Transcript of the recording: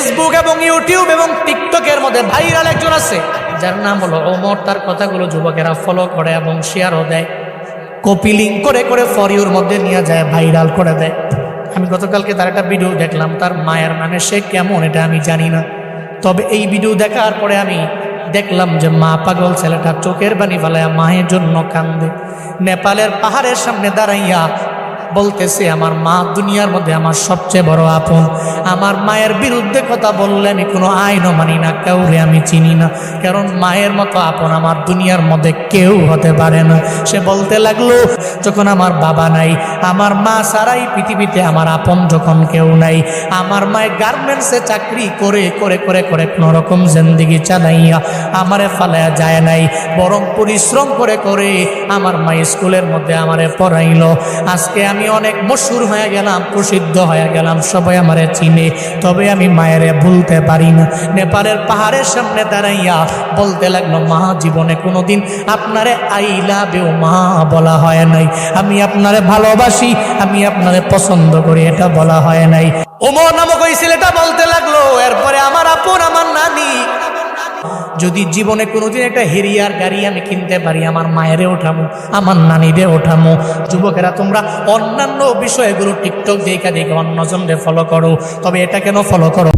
Facebook এবং YouTube এবং টিকটকের মধ্যে ভাইরাল একজন আছে যার নাম হলো ওমর। তার কথাগুলো যুবকেরা ফলো করে এবং শেয়ারও দেয়, কপি লিঙ্ক করে করে ফর ইউর মধ্যে নিয়ে যায়, ভাইরাল করে দেয়। আমি গতকালকে তার একটা ভিডিও দেখলাম, তার মায়ের মানে সে কেমন এটা আমি জানি না, তবে এই ভিডিও দেখার পরে আমি দেখলাম যে মা পাগল ছেলেটা চোখের পানি ফেলায়া মায়ের জন্য কান্দে। নেপালের পাহাড়ের সামনে দাঁড়াইয়া বলতেছে, আমার মা দুনিয়ার মধ্যে আমার সবচেয়ে বড় আপন। আমার মায়ের বিরুদ্ধে কথা বললে আমি কোনো আইনও মানি না, কাউরে আমি চিনি না, কারণ মায়ের মতো আপন আমার দুনিয়ার মধ্যে কেউ হতে পারে না। সে বলতে লাগলো, যখন আমার বাবা নাই, আমার মা ছাড়াই পৃথিবীতে আমার আপন যখন কেউ নাই, আমার মায়ের গার্মেন্টসে চাকরি করে করে করে করে কোনো রকম জিন্দেগি চালাইয়া আমারে ফালায়া যায় নাই, বরং পরিশ্রম করে করে আমার মা স্কুলের মধ্যে আমারে পড়াইলো। আজকে আমি অনেক মশহুর হয়ে গেলাম, প্রসিদ্ধ হয়ে গেলাম, সবাই আমারে চিনে, তবে আমি মায়েরে ভুলতে পারি না। নেপালের পাহাড়ের সামনে দাঁড়াইয়া বলতে লাগলো, মা জীবনে কোনোদিন আপনারে আই লাভ ইউ মা বলা হয় নাই, আমি আপনারে ভালোবাসি, আমি আপনারে পছন্দ করি, এটা বলা হয় নাই। ওমর নামক ওই ছেলেটা বলতে লাগলো, এরপরে আমার আপন আমার নানি, যদি জীবনে কোনোদিন একটা হেরিয়ার গাড়ি আমি কিনতে পারি, আমার মায়েরে ওঠামো, আমার নানিরে ওঠামো। যুবকেরা তোমরা অন্যান্য বিষয়গুলো টিকটক দেখা দেখে অন্যজনরে ফলো করো, তবে এটা কেন ফলো করো?